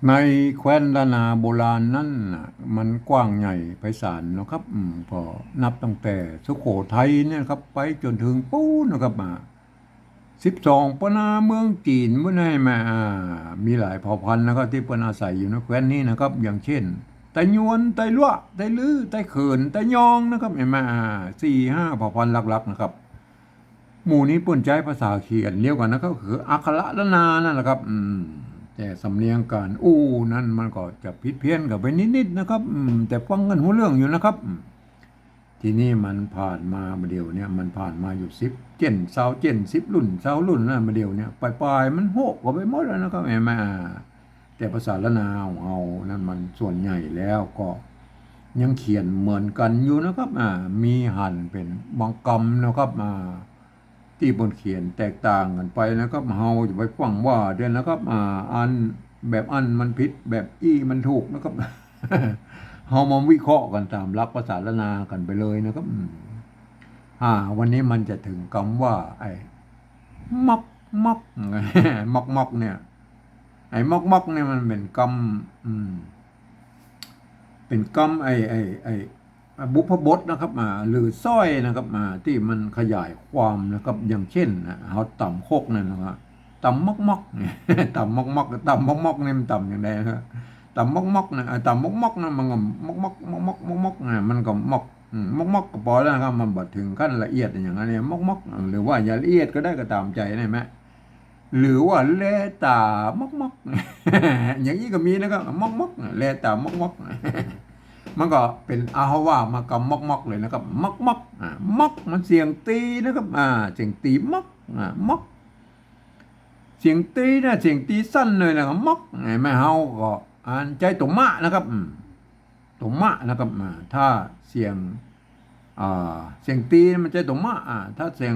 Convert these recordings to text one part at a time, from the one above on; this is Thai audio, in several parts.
ในแคว้นล้านนาโบราณนั่นน่ะมันกว้างใหญ่ไพศาลเนาะครับพอนับตั้งแต่สุโขทัยเนี่ยครับไปจนถึงปูนนะครับ12ปนาเมืองจีนเมื่อไหร่มามีหลายเผ่าพันธุ์นะครับที่เพิ่นอาศัยอยู่ในแคว้นนี้นะครับอย่างเช่นไตยวนไตลั่วไตลือไตเขินไตยองนะครับเห็นไหม4-5เผ่าพันธุ์หลักๆนะครับหมู่นี้เปิ้นใช้ภาษาเขียนเรียกกันนะครับคืออักขระละนานั่นแหละครับแต่สำเนียงการนั้นมันก็จะผิดเพี้ยนกับไปนิดๆนะครับแต่ฟังกันหัวเรื่องอยู่นะครับทีนี้มันผ่านมาเดียวเนี่ยมันผ่านมาอยู่10 รุ่นนะมาเดียวเนี่ยปลายมันโหกก็ไปหมดแล้วนะครับแม่แต่ภาษาละนาของเรานั้นมันส่วนใหญ่แล้วก็ยังเขียนเหมือนกันอยู่นะครับมีหั่นเป็นบางกำนะครับที่บนเขียนแตกต่างกันไปนะครับเฮาจะไปฟังว่าเดี๋ยวนะครับอันแบบอันมันผิดแบบอีมันถูกนะครับ เฮามาวิเคราะห์กันตามหลักภาษาละนากันไปเลยนะครับวันนี้มันจะถึงคำว่าไอ้มักมักมักมักเนี่ยไอ้มักมักเนี่ยมันเป็นคำเป็นคำไอ้บุพบทนะครับหรือสร้อยนะครับที่มันขยายความนะครับอย่างเช่นเขาต่ำโคกนั่นนะครับต่ำมักมักเนี่ยต่ำมักมักต่ำมักมักเนี่ยมันต่ำอย่างไรนะครับต่ำมักมักนะต่ำมักมักนะมันก็มักมักมักมักมักมักนะมันก็มักมักมักก็พอแล้วนะครับมันบัดถึงขั้นละเอียดอย่างนั้นเนี่ยมักมักหรือว่าอย่าละเอียดก็ได้ก็ตามใจได้ไหมหรือว่าเลตามักมักอย่างนี้ก็มีนะครับมักมักเลตามักมักมันก็เป็นอาฮว่ามากับมักมักเลยนะครับมักมักมักมันเสียงตีนะครับเสียงตีมักมักเสียงตีนะเสียงตีสั้นเลยนะครับมักไม่เฮาก็อ่านใจตุ่มะนะครับตุ่มะนะครับถ้าเสียงเสียงตีมันใจตุ่มะถ้าเสียง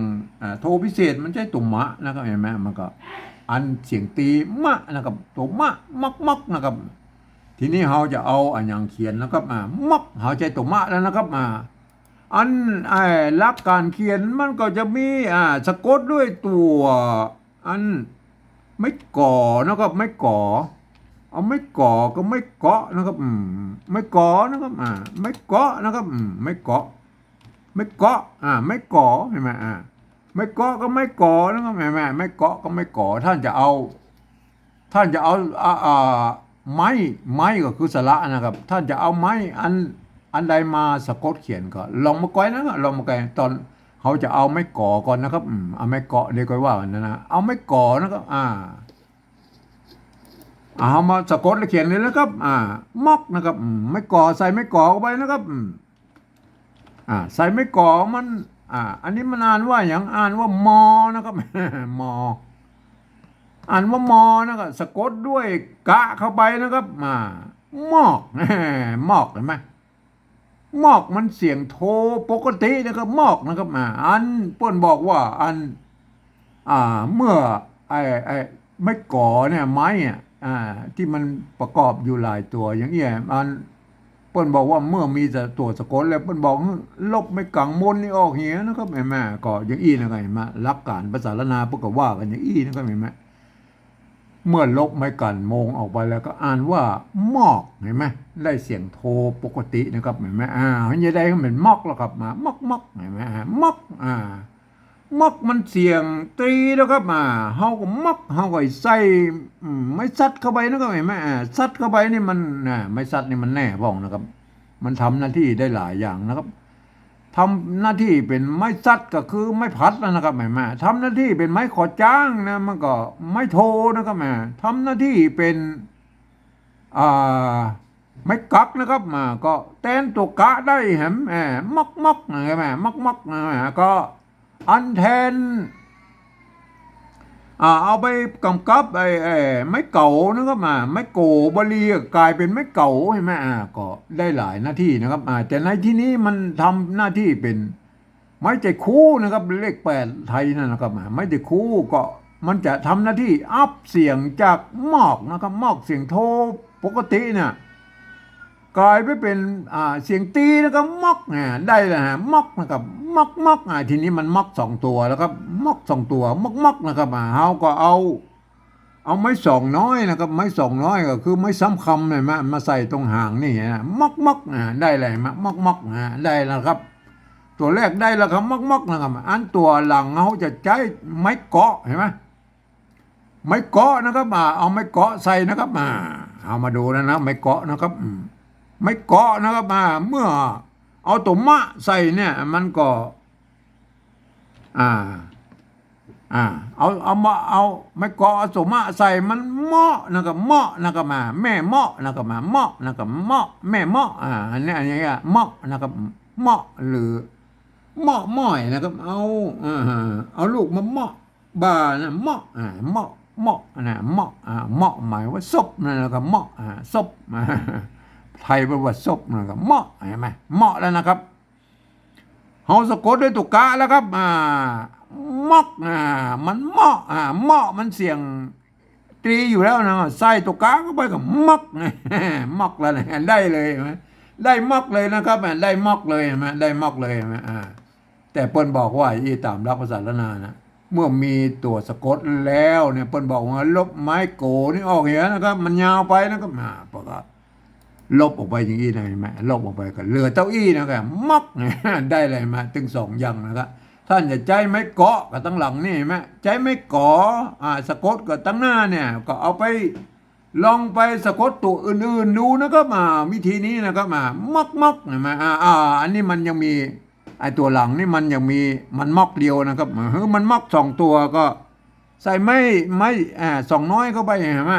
โทพิเศษมันใจตุ่มะนะครับเห็นไหมมันก็อันเสียงตีมะนะครับตุ่มะมักมักนะครับทีนี้เราจะเอาอันอย่างเขียนนะครับมักเราใจตุ่มะแล้วนะครับอันหลักการเขียนมันก็จะมีสะกดด้วยตัวอันไม่ก่อนะครับไม่ก่อเอาไม่ก่อก็ไม่เกาะนะครับไม่ก่อนะครับไม่เกาะนะครับไม่เกาะไม่เกาะไม่ก่อเห็นไหมไม่เกาะก็ไม่ก่อนะครับเห็นไหมไม่เกาะก็ไม่ก่อท่านจะเอาไม้ก็คือสระนะครับท่านจะเอาไม้อันใดมาสะกดเขียนก็ลองมาก้อยนะครับลองมาก้อยตอนเขาจะเอาไม้ก่อก่อนนะครับเอาไม้เกาะเดี๋ยวก้อยว่ากันนะเอาไม้ก่อนะครับเอามาสะกดแล้วเขียนเลยนะครับมักนะครับไม่ก่อใส่ไม่ก่อเข้าไปนะครับใส่ไม่ก่อมันอันนี้มันอ่านว่าอย่างอ่านว่ามอนะครับ มออ่านว่ามอนะครับสะกดด้วยกะเข้าไปนะครับมอกมอกเห็นไหมมอกมันเสียงโทปกตินะครับมอกนะครับอันเปิ้นบอกว่าอันเมื่อไอ้ไม่ก่อเนี่ยไม้ที่มันประกอบอยู่หลายตัวอย่างเงี้ยมันเปิ้นบอกว่าเมื่อมีแต่ตัวสะกดแล้วเปิ้นบอกลบไม่กังมนนี่ออกเหี้ยนะครับแม่ก็อย่างอี้นะครับเห็นไหมหลักการภาษาละนาพวกก็ว่ากันอย่างอี้นะครับเห็นไหมเมื่อลบไม่กันมงออกไปแล้วก็อ่านว่ามอกเห็นไหมได้เสียงโทปกตินะครับเห็นไหมมันจะได้ก็เป็นมอกแล้วครับมอกมอกเห็นไหมมอกมักมันเสียงตีแล้วครับเฮาก็มักเฮาก็ใส่ไม่ซัดเข้าไปนะครับเห็นไหมซัดเข้าไปนี่มันไม่ซัดนี่มันแน่พ้องนะครับมันทำหน้าที่ได้หลายอย่างนะครับทำหน้าที่เป็นไม้ซัดก็คือไม้พัดนะครับแม่ทำหน้าที่เป็นไม้ขอจ้างนะมันก็ไม้โทนะครับแม่ทำหน้าที่เป็นอ่าไม่กักนะครับก็แทนตัวกะได้เห็นมักมักนะแม่มักมักนะก็อันแทนเอาไปกำกับไอ้ไม้เก่านะครับไม้โกบาลีกลายเป็นไม้เก่าใช่ไหมก็ได้หลายหน้าที่นะครับแต่ในที่นี้มันทำหน้าที่เป็นไม้ใจคู่นะครับเลข8ไทยนั่นนะครับไม้ใจคู่ก็มันจะทำหน้าที่อัพเสียงจากมอกนะครับมอกเสียงโทปกติเนี่ยกลายไปเป็นเสียงตีนะครับมักได้แล้วมักนะครับมักทีนี้มันมัก2 ตัวแล้วครับมัก2 ตัวมักนะครับเฮาก็เอา เอาไม้สองน้อยนะครับไม้สองน้อยก็คือไม้ซ้ำคำเนี่ยมาใส่ตรงหางนี่นะมักได้เลยมักได้แล้วครับ ตัวแรกได้แล้วครับมักนะครับอันตัวหลังเขาจะใช้ไม้เกาะเห็นไหมไม้เกาะนะครับเอาไม้เกาะใส่นะครับเอามาดูนะไม้เกาะนะครับไม้เกาะนะครับเมื่อเอาตัวมะใส่เนี่ยมันก็อ่าเอาไม้เกาะเอาตัวมะใส่มันเหมาะนะครับเหมาะนะครับแม่เหมาะนะครับเหมาะนะครับเหมาะแม่เหมาะอันนี้เหมาะนะครับเหมาะหรือเหมาะม้อยนะครับเอาลูกมาเหมาะบานะเหมาะเหมาะนะเหมาะเหมาะหมายว่าซบนะครับเหมาะซบไทยแปลว่าซบนะครับเหมาะเห็นไหมเหมาะแล้วนะครับเฮาสะกดด้วยตุกะแล้วครับมอกมันเหมาะเหมาะมันเสียงตรีอยู่แล้วนะใส่ตุกะเข้าไปกับมอกมอกแล้วนะได้เลยไหมได้มอกเลยนะครับได้มอกเลยไหมได้มอกเลยไหมแต่เปิ้นบอกว่าอีตามรักภาษาละนานะเมื่อมีตัวสะกดแล้วเนี่ยเปิ้นบอกว่าลบไม้โกนี่ออกเหี้ยนะครับมันยาวไปนะครับปกติลบออกไปอย่างนี้นะเห็นไหมลบออกไปก็เหลือเต้าอี้นะครับมักได้เลยมาถึงสองอย่างนะครับท่านจะใจไม้เกาะกับตั้งหลังนี่เห็นไหมใจไม้เกาะสะกดกับตั้งหน้าเนี่ยก็เอาไปลองไปสะกดตัวอื่นๆดูนะครับวิธีนี้นะครับมักเห็นไหมอันนี้มันยังมีไอตัวหลังนี่มันยังมีมันมักเดียวนะครับมันมักสองตัวก็ใส่ไม่สองน้อยเข้าไปเห็นไหม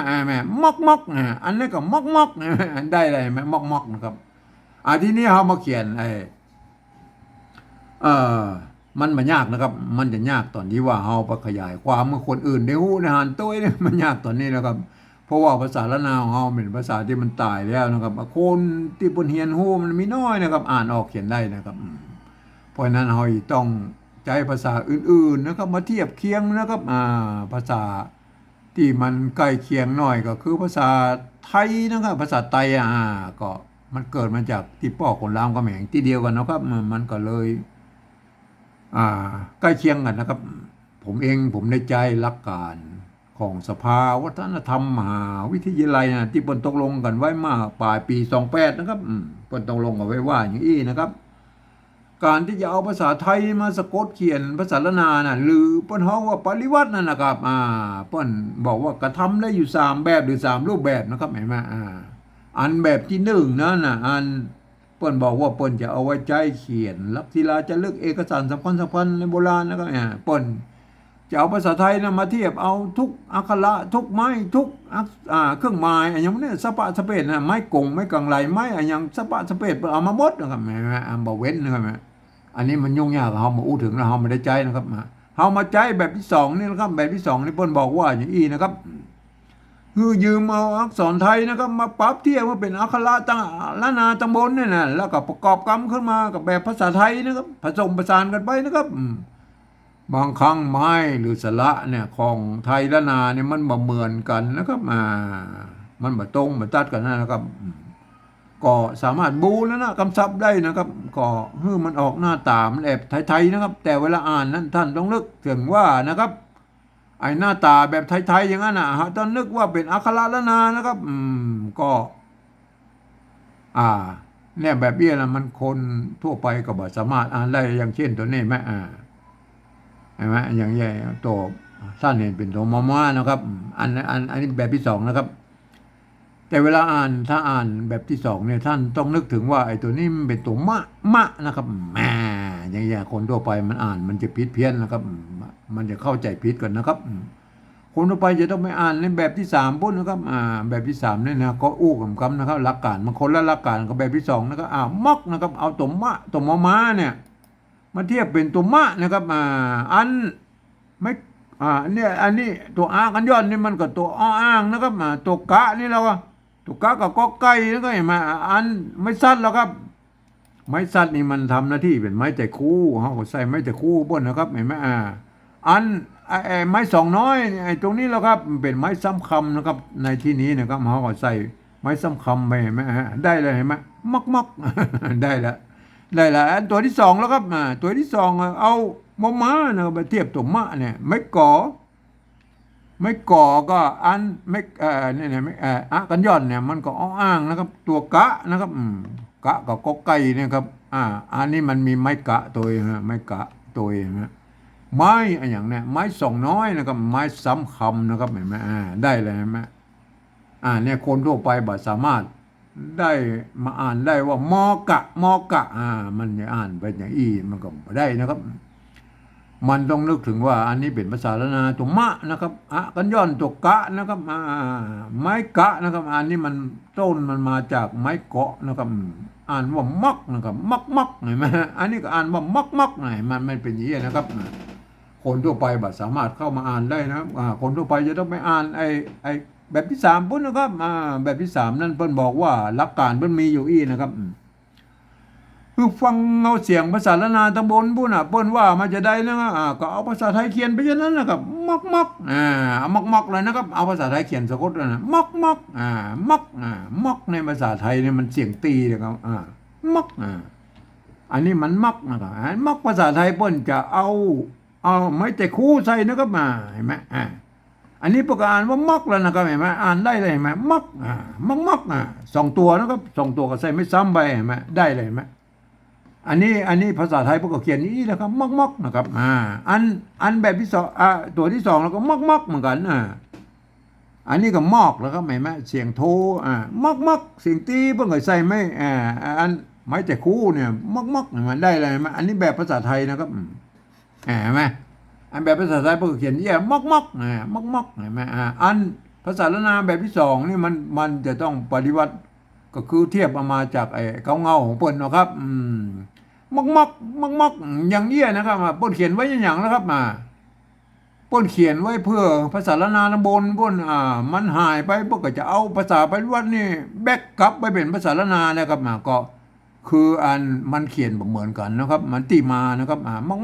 มักอันนี้ก็มักได้เลยไหมมักนะครับทีนี้เรามาเขียนมันยากนะครับมันจะยากตอนที่ว่าเราไปขยายความเมื่อคนอื่นได้ฮู้ในหันตัวเนี่ยมันยากตอนนี้นะครับเพราะว่าภาษาละนาของเราเป็นภาษาที่มันตายแล้วนะครับคนที่เพิ่นเรียนฮู้มันมีน้อยนะครับอ่านออกเขียนได้นะครับเพราะฉะนั้นเราต้องใช้ภาษาอื่นๆนะครับมาเทียบเคียงนะครับภาษาที่มันใกล้เคียงหน่อยก็คือภาษาไทยนะครับภาษาไทยก็มันเกิดมาจากที่พ่อคนลาวกับแหม่งที่เดียวกันนะครับมันก็เลยใกล้เคียงกันนะครับผมในใจหลักการของสภาวัฒนธรรมมหาวิทยาลัยนะที่เปิ้นตกลงกันไว้มาปลายปี28นะครับเปิ้นตกลงกันไว้ว่าอย่างนี้นะครับการที่จะเอาภาษาไทยมาสะกดเขียนภาษาละนานะหรือเปิ้นเฮาว่าปริวัตินั่นนะครับเปิ้นบอกว่ากระทำได้อยู่3แบบหรือ3รูปแบบนะครับเห็นไหมอันแบบที่1นั่นน่ะอันเปิ้นบอกว่าเปิ้นจะเอาไว้ใจเขียนลักษิลาจะลึกเอกสารสำคัญในโบราณนะครับเปิ้นจะเอาภาษาไทยนะมาเทียบเอาทุกอักขระทุกไม้ทุกเครื่องหมายอย่างนี้สปะสเปดนะไม้กงไม้กังไหลไม้อย่างสปะสเปดเอามาหมดนะครับบ่เว้นนะครับอันนี้มันยุ่งยากเฮามาอู้ถึงแล้วเฮาไม่ได้ใจนะครับเฮามาใจแบบที่2นี่นะครับแบบที่2นี่เปิ้นบอกว่าอย่างนี้นะครับคือยืมเอาอักษรไทยนะครับมาปรับเทียบว่าเป็นอักขระตั้งละนาตำบลเนี่ยนะแล้วก็ประกอบกรรมขึ้นมากับแบบภาษาไทยนะครับผสมผสานกันไปนะครับบางครั้งไม้หรือสระเนี่ยของไทยละนาเนี่ยมันบ่เหมือนกันนะครับมันบ่ตรงบ่ตัดกันนะครับก็สามารถบูแล้วนะกำซับได้นะครับก็มันออกหน้าตามันแอบไทยๆนะครับ แต่เวลาอ่านนั้นท่านต้องนึกถึงว่านะครับไอ้หน้าตาแบบไทยๆอย่างนั้นต้องนึกว่าเป็นอักขระละนานะครับก็เนี่ยแบบนี้นะมันคนทั่วไปก็บ่สามารถอ่านได้อย่างเช่นตัวนี้ไหมเห็นไหมอย่างใหญ่ตัวท่านเห็นเป็นตัวมอม้านะครับอันนี้แบบที่2นะครับแต่เวลาถ้าอ่านแบบที่2เนี่ยท่านต้องนึกถึงว่าไอ้ตัวนี้มันเป็นตัวมะนะครับอย่างคนทั่วไปมันอ่านมันจะผิดเพี้ยนนะครับมันจะเข้าใจผิดกันนะครับคนทั่วไปจะต้องไปอ่านในแบบที่3ปุ๊บนะครับแบบที่3เนี่ยนะก็อู้กับคำนะครับหลักการมันคนละหลักการกับแบบที่2นะครับมักนะครับเอาตัวมอม้าเนี่ยมาเทียบเป็นตัวมะนะครับอันไม่เนี่ยอันนี้ตัวกันย้อนนี่มันก็ตัวอ้างนะครับตัวกะนี่เราตัวกะกับกอไก่แล้วก็เห็นไหมอันไม่สั้นแล้วครับไม้สั้นนี่มันทำหน้าที่เป็นไม้ใจคู่เขาใส่ไม้ใจคู่บนนะครับเห็นไหมอันไม้สองน้อยไอ้ตรงนี้แล้วครับเป็นไม้ซ้ำคำนะครับในที่นี้นะครับเขาก็ใส่ไม้ซ้ำคำไปเห็นไหมได้เลยเห็นไหมมักได้แล้วอันตัวที่2แล้วครับตัวที่2เอามะม้านะไปเทียบตัวมะเนี่ยไม่ก่อ ไม่ก่อก็อันไม่เนี่ยไม่อะกันย่อนเนี่ยมันก็อ้างนะครับตัวกะนะครับกะกับกอไก่เนี่ยครับอันนี้มันมีไม้กะตัวฮะไม้กะตัวนะไม้อะไรอย่างเนี่ยไม้สองน้อยนะครับไม้ซ้ำคำนะครับเห็นไหมได้เลยเห็นไหมเนี่ยคนทั่วไปบ่สามารถได้มาอ่านได้ว่ามอกะมอกะมันจะอ่านไปอย่างอีมันก็ไม่ได้นะครับ มันต้องนึกถึงว่าอันนี้เป็นภาษาละนาตัวมะนะครับกันย่อนตัวกะนะครับไม้กะนะครับอันนี้มันต้นมันมาจากไม้เกาะนะครับอ่านว่ามักนะครับมักเห็นไหมอันนี้ก็อ่านว่ามักหน่อยมันไม่เป็นอย่างนี้นะครับคนทั่วไปบัดสามารถเข้ามาอ่านได้นะครับคนทั่วไปจะต้องไปอ่านไอแบบที่สามพุ่นนะครับแบบที่สามนั่นเพิ่นบอกว่าหลักการเพิ่นมีอยู่อีนะครับ คือฟังเอาเสียงภาษาละนาตำบลพุ่นเปิ้นว่ามันจะได้นะก็เอาภาษาไทยเขียนไปอย่างนั้นนะครับมักเอามักเลยนะครับเอาภาษาไทยเขียนสะกดเลยนะมักในภาษาไทยเนี่ยมันเสียงตีนะครับมักอันนี้มันมักนะครับมักภาษาไทยเปิ้นจะเอาไม่แต่คู่ใส่นะครับเห็นไหมอันนี้ประกาศว่ามักแล้วนะครับเห็นไหมอ่านได้เลยเห็นไหมมักสองตัวนะครับสองตัวก็ใส่ไม่ซ้ำไปเห็นไหมได้เลยเห็นไหม อันนี้ภาษาไทยพวกก็เขียนนี้นะครับมักนะครับอันแบบที่สองตัวที่สองแล้วก็มักเหมือนกันอันนี้ก็มอกแล้วครับเห็นไหมเสียงโทมักเสียงตีเพิ่งเคยใส่ไม่อันไม้แต่คู่เนี่ยมักมันได้เลยไหมอันนี้แบบภาษาไทยนะครับเห็นไหมอันแบบภาษาไทยพวกก็เขียนนี้มักเห็นไหมอันภาษาละนาแบบที่สองนี่มันจะต้องปฏิวัติก็คือเทียบมาจากไอ้เงาของเปิ้นนะครับมักอย่างเงี้ยนะครับป้นเขียนไว้อย่างนะครับป้นเขียนไว้เพื่อภาษาละนานบนป้นมันหายไปพวกก็จะเอาภาษาไปวัดนี่แบกกลับไปเป็นภาษาละนานะครับก็คืออันมันเขียนเหมือนกันนะครับมันตีมานะครับ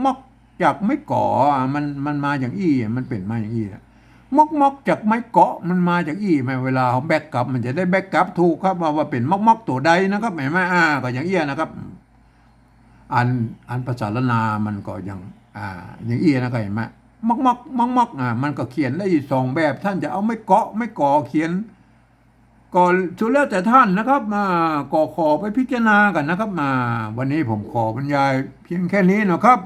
มักจากไม่ก่อมันมาอย่างอี้มันเป็นมาอย่างอี้มักจากไม้เกาะมันมาจากอี้เวลาเขาแบกกลับมันจะได้แบกกลับถูกครับว่าเป็นมักตัวใดนะครับเห็นไหมก็อย่างเอี้ยนะครับอันภาษาละนามันก็อย่างอี้นะก็เห็นไหมมักมันก็เขียนได้สองแบบท่านจะเอาไม่เกาะไม่ก่อเขียนก็สุดแล้วแต่ท่านนะครับก็ขอไปพิจารณากันนะครับวันนี้ผมขอบรรยายเพียงแค่นี้นะครับ